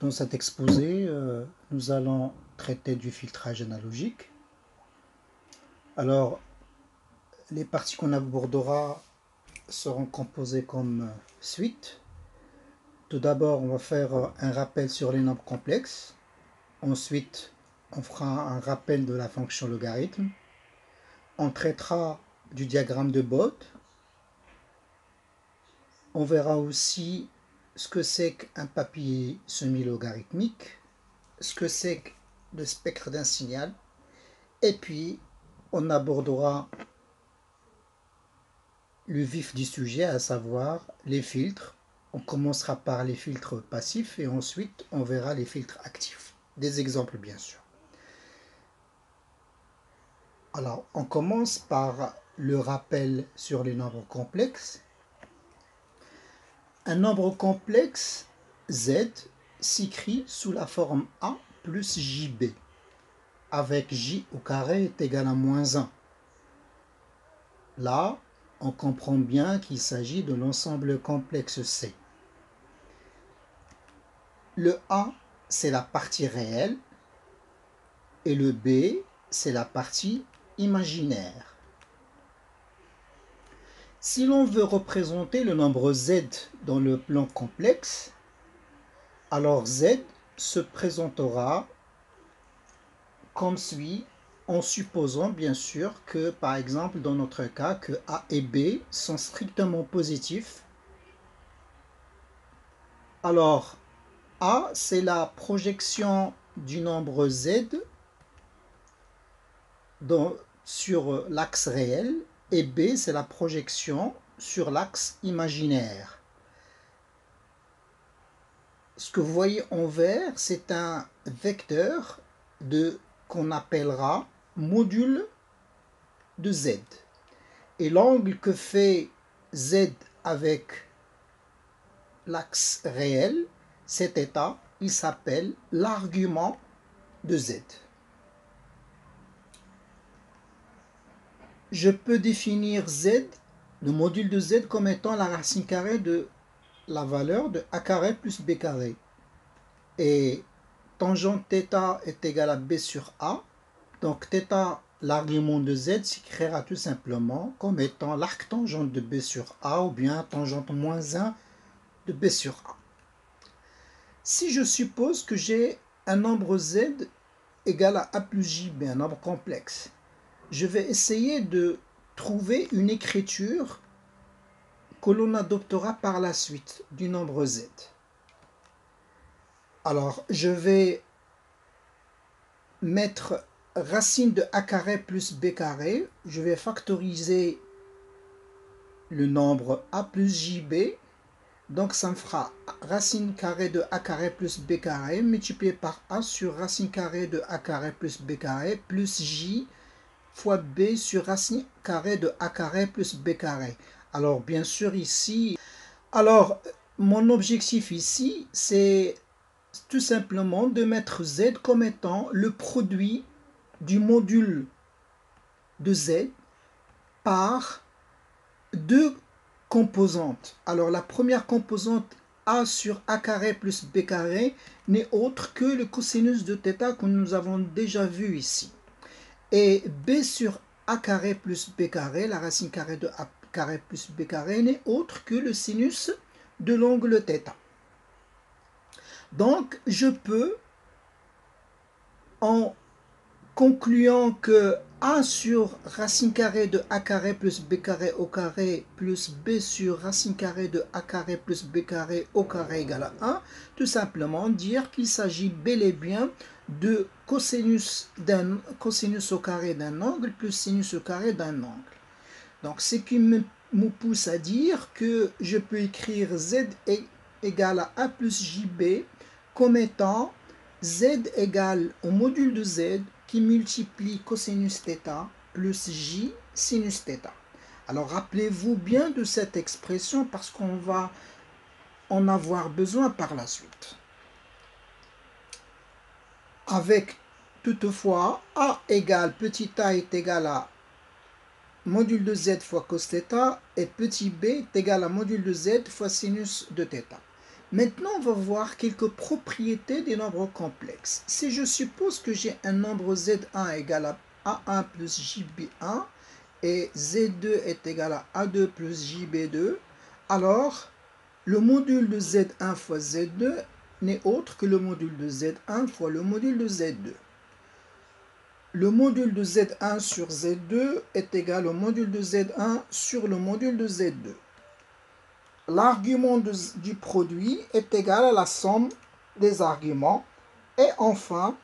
Dans cet exposé, nous allons traiter du filtrage analogique. Alors, les parties qu'on abordera seront composées comme suite. Tout d'abord, on va faire un rappel sur les nombres complexes. Ensuite, on fera un rappel de la fonction logarithme. On traitera du diagramme de Bode. On verra aussi ce que c'est qu'un papier semi-logarithmique, ce que c'est que le spectre d'un signal, et puis on abordera le vif du sujet, à savoir les filtres. On commencera par les filtres passifs et ensuite on verra les filtres actifs. Des exemples bien sûr. Alors on commence par le rappel sur les nombres complexes. Un nombre complexe Z s'écrit sous la forme A plus JB, avec J au carré est égal à moins 1. Là, on comprend bien qu'il s'agit de l'ensemble complexe C. Le A, c'est la partie réelle, et le B, c'est la partie imaginaire. Si l'on veut représenter le nombre Z dans le plan complexe, alors Z se présentera comme suit, en supposant bien sûr que, par exemple, dans notre cas, que A et B sont strictement positifs. Alors, A, c'est la projection du nombre Z sur l'axe réel, et B, c'est la projection sur l'axe imaginaire. Ce que vous voyez en vert, c'est un vecteur qu'on appellera module de Z. Et l'angle que fait Z avec l'axe réel, cet état, il s'appelle l'argument de Z. Je peux définir Z, le module de Z, comme étant la racine carrée de la valeur de A carré plus B carré. Et tangente θ est égal à B sur A. Donc θ, l'argument de Z, s'écrira tout simplement comme étant l'arctangente de B sur A ou bien tangente moins 1 de B sur A. Si je suppose que j'ai un nombre Z égal à A plus JB, un nombre complexe, je vais essayer de trouver une écriture que l'on adoptera par la suite du nombre Z. Alors, je vais mettre racine de A carré plus B carré, je vais factoriser le nombre A plus JB, donc ça me fera racine carrée de A carré plus B carré multiplié par A sur racine carrée de A carré plus B carré plus J fois B sur racine carrée de A carré plus B carré. Alors bien sûr ici, mon objectif ici c'est tout simplement de mettre Z comme étant le produit du module de Z par deux composantes. Alors la première composante A sur A carré plus B carré n'est autre que le cosinus de θ que nous avons déjà vu ici. Et B sur A carré plus B carré, la racine carrée de A carré plus B carré, n'est autre que le sinus de l'angle θ. Donc je peux, en concluant que A sur racine carrée de A carré plus B carré au carré plus B sur racine carrée de A carré plus B carré au carré égale à 1, tout simplement dire qu'il s'agit bel et bien de cosinus au carré d'un angle plus sinus au carré d'un angle. Donc ce qui me pousse à dire que je peux écrire Z égale à A plus JB comme étant Z égale au module de Z qui multiplie cosinus θ plus J sinus θ. Alors rappelez-vous bien de cette expression parce qu'on va en avoir besoin par la suite. Avec toutefois A égale petit a est égal à module de Z fois cos θ et petit b est égal à module de Z fois sinus de θ. Maintenant, on va voir quelques propriétés des nombres complexes. Si je suppose que j'ai un nombre Z1 égal à A1 plus JB1 et Z2 est égal à A2 plus JB2, alors le module de Z1 fois Z2 n'est autre que le module de Z1 fois le module de Z2. Le module de Z1 sur Z2 est égal au module de Z1 sur le module de Z2. L'argument du produit est égal à la somme des arguments. Et enfin,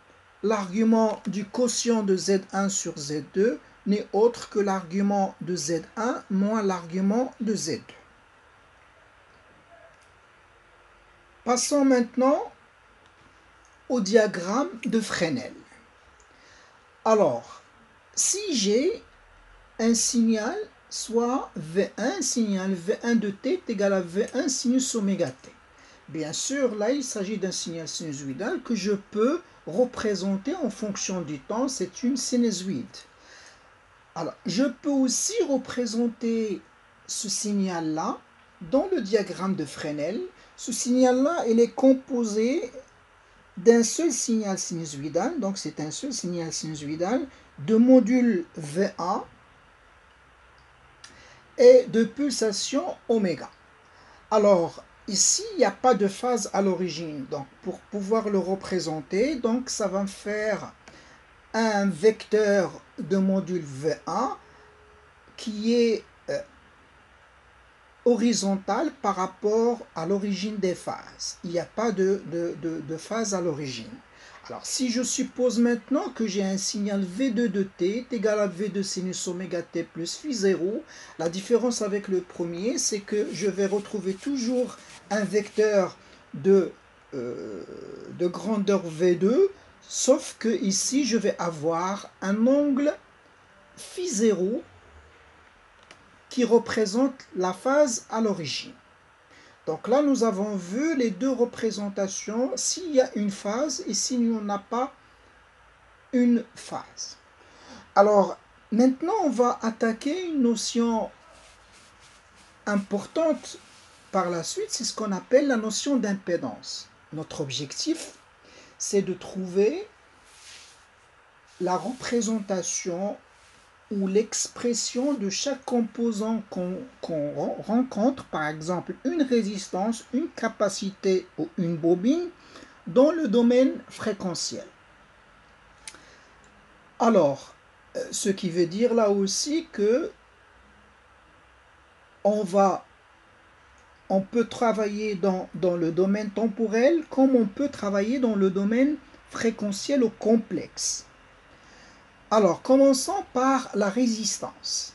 l'argument du quotient de Z1 sur Z2 n'est autre que l'argument de Z1 moins l'argument de Z2. Passons maintenant au diagramme de Fresnel. Alors, si j'ai un signal, soit V1, signal V1 de t est égal à V1 sinus oméga t. Bien sûr, là, il s'agit d'un signal sinusoïdal que je peux représenter en fonction du temps, c'est une sinusoïde. Alors, je peux aussi représenter ce signal-là dans le diagramme de Fresnel. Ce signal-là, il est composé d'un seul signal sinusoïdal, donc c'est un seul signal sinusoïdal, de module VA et de pulsation oméga. Alors, ici, il n'y a pas de phase à l'origine. Donc, pour pouvoir le représenter, donc ça va me faire un vecteur de module VA qui est horizontal par rapport à l'origine des phases. Il n'y a pas de phase à l'origine. Alors, si je suppose maintenant que j'ai un signal V2 de t est égal à V2 sinus oméga t plus phi 0, la différence avec le premier, c'est que je vais retrouver toujours un vecteur de grandeur V2, sauf que ici, je vais avoir un angle phi 0 qui représente la phase à l'origine. Donc là, nous avons vu les deux représentations, s'il y a une phase et s'il n'y en a pas une phase. Alors, maintenant, on va attaquer une notion importante par la suite, c'est ce qu'on appelle la notion d'impédance. Notre objectif, c'est de trouver la représentation ou l'expression de chaque composant qu'on rencontre, par exemple une résistance, une capacité ou une bobine, dans le domaine fréquentiel. Alors, ce qui veut dire là aussi que on peut travailler dans le domaine temporel comme on peut travailler dans le domaine fréquentiel ou complexe. Alors, commençons par la résistance.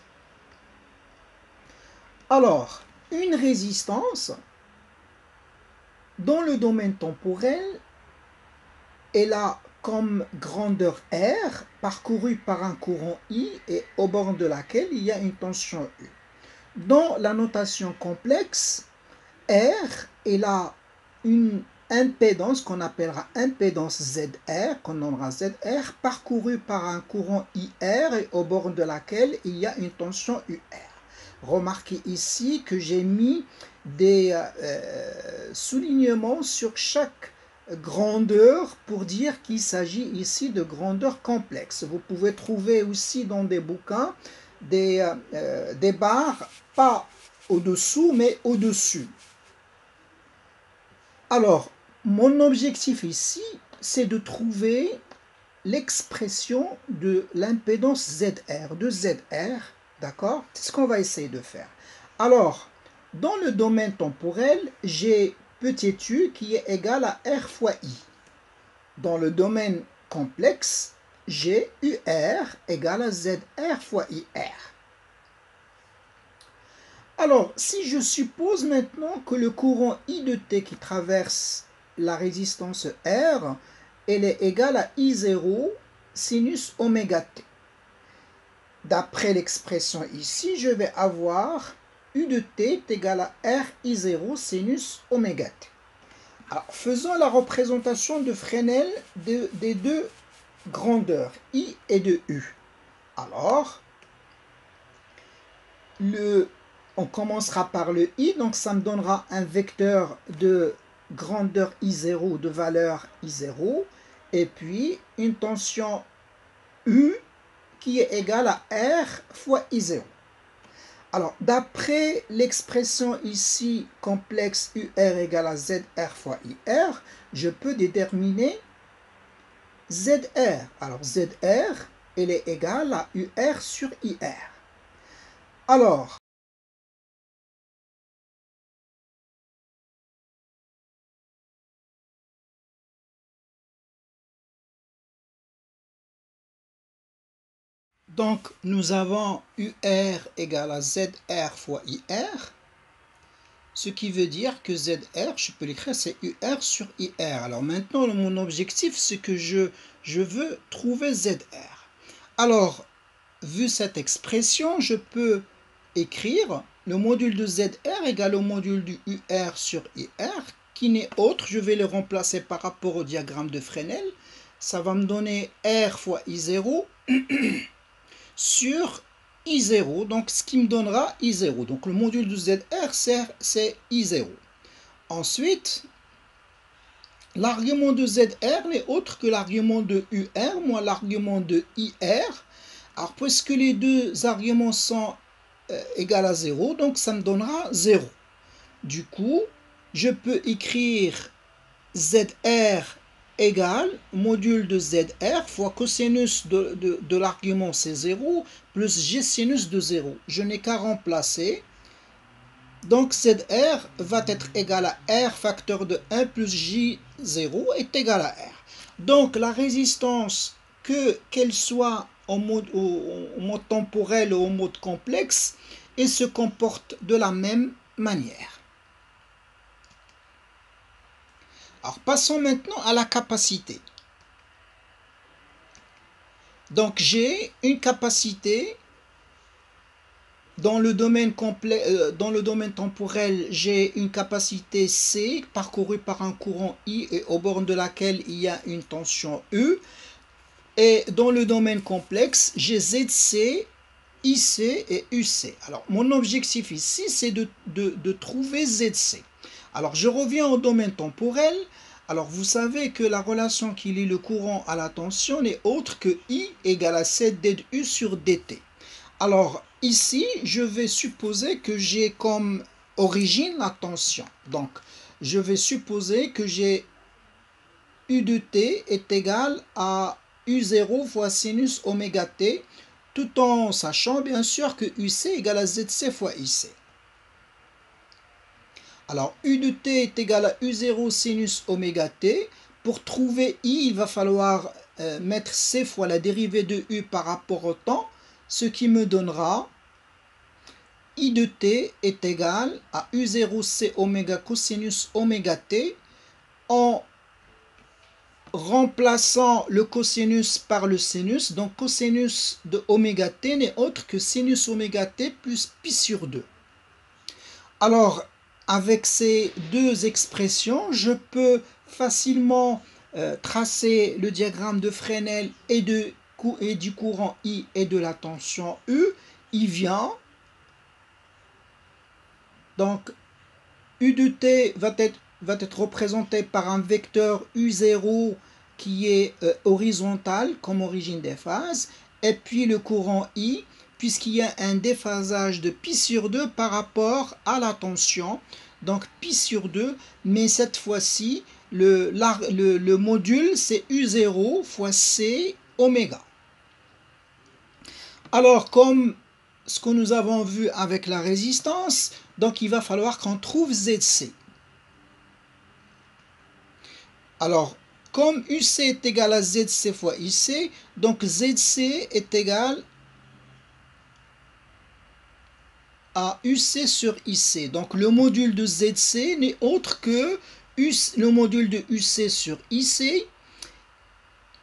Alors, une résistance, dans le domaine temporel, elle a comme grandeur R, parcourue par un courant I et au bord de laquelle il y a une tension U. Dans la notation complexe, R, elle a une impédance qu'on appellera impédance ZR, qu'on nommera ZR, parcourue par un courant IR et au bord de laquelle il y a une tension UR. Remarquez ici que j'ai mis des soulignements sur chaque grandeur pour dire qu'il s'agit ici de grandeur complexe. Vous pouvez trouver aussi dans des bouquins des barres, pas au-dessous, mais au-dessus. Alors, mon objectif ici, c'est de trouver l'expression de l'impédance ZR, de ZR, d'accord? C'est ce qu'on va essayer de faire. Alors, dans le domaine temporel, j'ai petit u qui est égal à R fois I. Dans le domaine complexe, j'ai UR égal à ZR fois IR. Alors, si je suppose maintenant que le courant I de t qui traverse la résistance R, elle est égale à I0 sinus oméga t. D'après l'expression ici, je vais avoir U de t est égal à R I0 sinus oméga t. Alors, faisons la représentation de Fresnel des deux grandeurs, I et de U. Alors, on commencera par le I, donc ça me donnera un vecteur de grandeur I0 de valeur I0 et puis une tension U qui est égale à R fois I0. Alors, d'après l'expression ici complexe UR égale à ZR fois IR, je peux déterminer ZR. Alors, ZR, elle est égale à UR sur IR. Alors, donc, nous avons UR égale à ZR fois IR, ce qui veut dire que ZR, je peux l'écrire, c'est UR sur IR. Alors maintenant, mon objectif, c'est que je veux trouver ZR. Alors, vu cette expression, je peux écrire le module de ZR égale au module du UR sur IR, qui n'est autre, je vais le remplacer par rapport au diagramme de Fresnel. Ça va me donner R fois I0 sur I0, donc ce qui me donnera I0. Donc le module de ZR, c'est I0. Ensuite, l'argument de ZR n'est autre que l'argument de UR moins l'argument de IR. Alors, puisque les deux arguments sont égaux à 0, donc ça me donnera 0. Du coup, je peux écrire ZR égale module de ZR fois cosinus de l'argument c'est 0 plus G sinus de 0. Je n'ai qu'à remplacer. Donc ZR va être égal à R facteur de 1 plus J0 est égal à R. Donc la résistance, qu'elle soit au mode temporel ou au mode complexe, elle se comporte de la même manière. Alors passons maintenant à la capacité. Donc j'ai une capacité dans le domaine temporel, j'ai une capacité C parcourue par un courant I et aux bornes de laquelle il y a une tension E. Et dans le domaine complexe, j'ai ZC, IC et UC. Alors mon objectif ici, c'est de trouver ZC. Alors je reviens au domaine temporel. Alors vous savez que la relation qui lie le courant à la tension n'est autre que I égale à 7 dU sur dt. Alors ici, je vais supposer que j'ai comme origine la tension. Donc je vais supposer que j'ai U de t est égal à U0 fois sinus oméga t, tout en sachant bien sûr que UC égale à ZC fois IC. Alors, U de t est égal à U0 sinus oméga t. Pour trouver I, il va falloir mettre C fois la dérivée de U par rapport au temps, ce qui me donnera I de t est égal à U0C oméga cosinus oméga t en remplaçant le cosinus par le sinus. Donc, cosinus de oméga t n'est autre que sinus oméga t plus pi sur 2. Alors, avec ces deux expressions, je peux facilement tracer le diagramme de Fresnel et du courant I et de la tension U. Il vient, donc U de t va être représenté par un vecteur U0 qui est horizontal comme origine des phases, et puis le courant I, puisqu'il y a un déphasage de pi sur 2 par rapport à la tension, donc pi sur 2, mais cette fois-ci, le module, c'est U0 fois C oméga. Alors, comme ce que nous avons vu avec la résistance, donc il va falloir qu'on trouve ZC. Alors, comme UC est égal à ZC fois IC, donc ZC est égal à UC sur IC. Donc, le module de ZC n'est autre que le module de UC sur IC.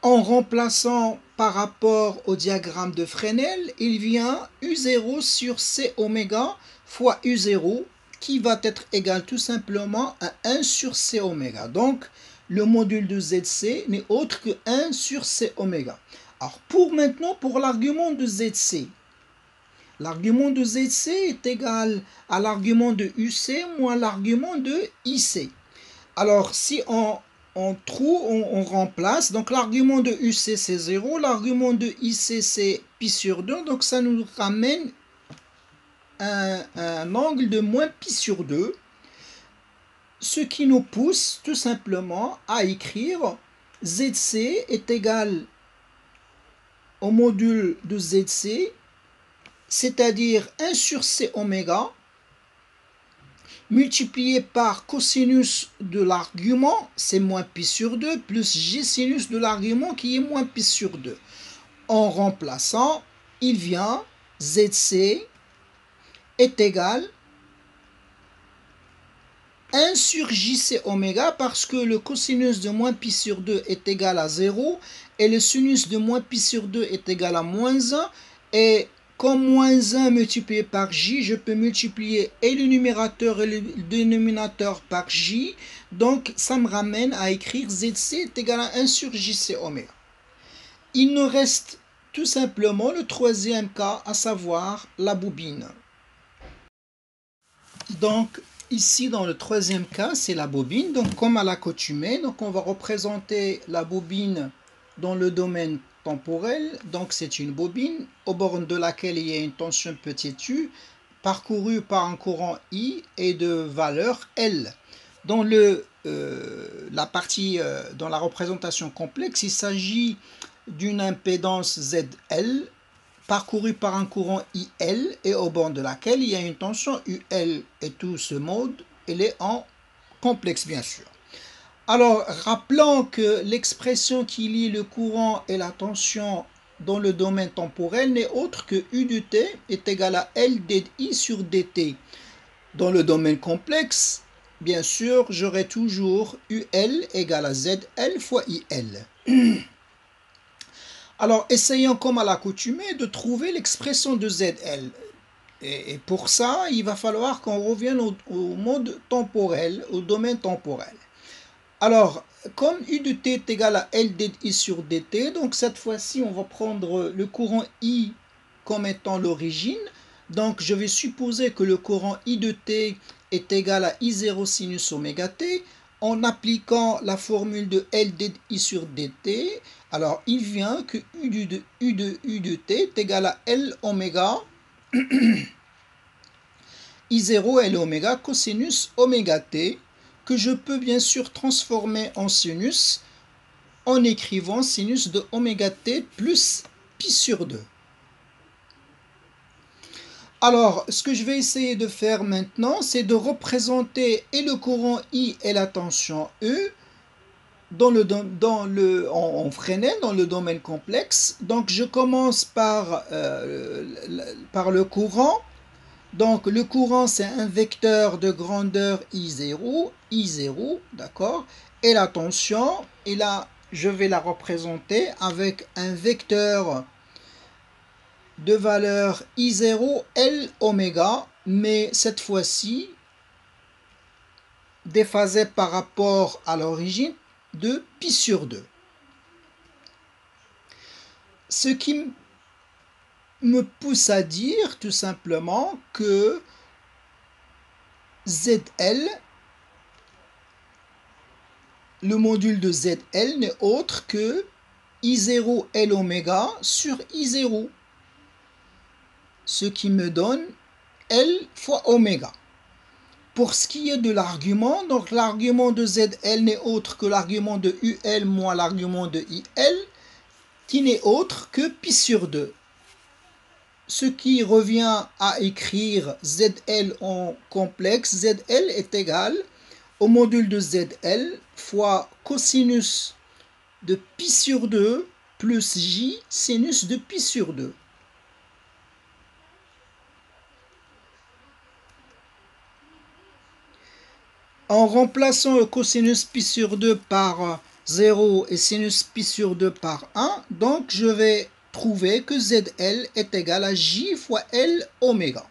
En remplaçant par rapport au diagramme de Fresnel, il vient U0 sur C oméga fois U0 qui va être égal tout simplement à 1 sur C oméga. Donc, le module de ZC n'est autre que 1 sur C oméga. Alors, pour l'argument de ZC, l'argument de ZC est égal à l'argument de UC moins l'argument de IC. Alors, si on remplace, donc l'argument de UC c'est 0, l'argument de IC c'est pi sur 2, donc ça nous ramène un angle de moins pi sur 2, ce qui nous pousse tout simplement à écrire ZC est égal au module de ZC, c'est-à-dire 1 sur C oméga, multiplié par cosinus de l'argument, c'est moins pi sur 2, plus G sinus de l'argument qui est moins pi sur 2. En remplaçant, il vient ZC est égal 1 sur JC oméga parce que le cosinus de moins pi sur 2 est égal à 0 et le sinus de moins pi sur 2 est égal à moins 1 et comme moins 1 multiplié par J, je peux multiplier et le numérateur et le dénominateur par J, donc ça me ramène à écrire ZC est égal à 1 sur JC oméga. Il nous reste tout simplement le troisième cas, à savoir la bobine. Donc, ici, dans le troisième cas, c'est la bobine. Donc, comme à l'accoutumée, donc on va représenter la bobine dans le domaine temporel. Donc, c'est une bobine aux bornes de laquelle il y a une tension petit u parcourue par un courant I et de valeur L. Dans la partie, dans la représentation complexe, il s'agit d'une impédance ZL parcourue par un courant IL et au bord de laquelle il y a une tension UL. Et tout ce mode, il est en complexe, bien sûr. Alors, rappelons que l'expression qui lie le courant et la tension dans le domaine temporel n'est autre que U de T est égal à L dI sur dt. Dans le domaine complexe, bien sûr, j'aurai toujours UL égale à ZL fois IL. Alors, essayons comme à l'accoutumée de trouver l'expression de ZL. Et pour ça, il va falloir qu'on revienne au mode temporel, au domaine temporel. Alors, comme U de t est égal à L dI sur dt, donc cette fois-ci, on va prendre le courant I comme étant l'origine. Donc, je vais supposer que le courant I de t est égal à I0 sinus oméga t en appliquant la formule de L dI sur dt. Alors, il vient que U de t est égal à L oméga I0 L oméga cosinus oméga t, que je peux bien sûr transformer en sinus en écrivant sinus de oméga t plus pi sur 2. Alors, ce que je vais essayer de faire maintenant, c'est de représenter et le courant I et la tension E en Fresnel, dans le domaine complexe. Donc, je commence par le courant. Donc, le courant, c'est un vecteur de grandeur I0, d'accord. Et la tension, et là, je vais la représenter avec un vecteur de valeur I0 L oméga, mais cette fois-ci déphasé par rapport à l'origine de pi sur 2. Ce qui me pousse à dire tout simplement que ZL, le module de ZL n'est autre que I0 L oméga sur I0, ce qui me donne L fois oméga. Pour ce qui est de l'argument, donc l'argument de ZL n'est autre que l'argument de UL moins l'argument de IL, qui n'est autre que pi sur 2. Ce qui revient à écrire ZL en complexe. ZL est égal au module de ZL fois cosinus de pi sur 2 plus J sinus de pi sur 2. En remplaçant le cosinus pi sur 2 par 0 et sinus pi sur 2 par 1, donc je vais trouver que ZL est égal à J fois L oméga.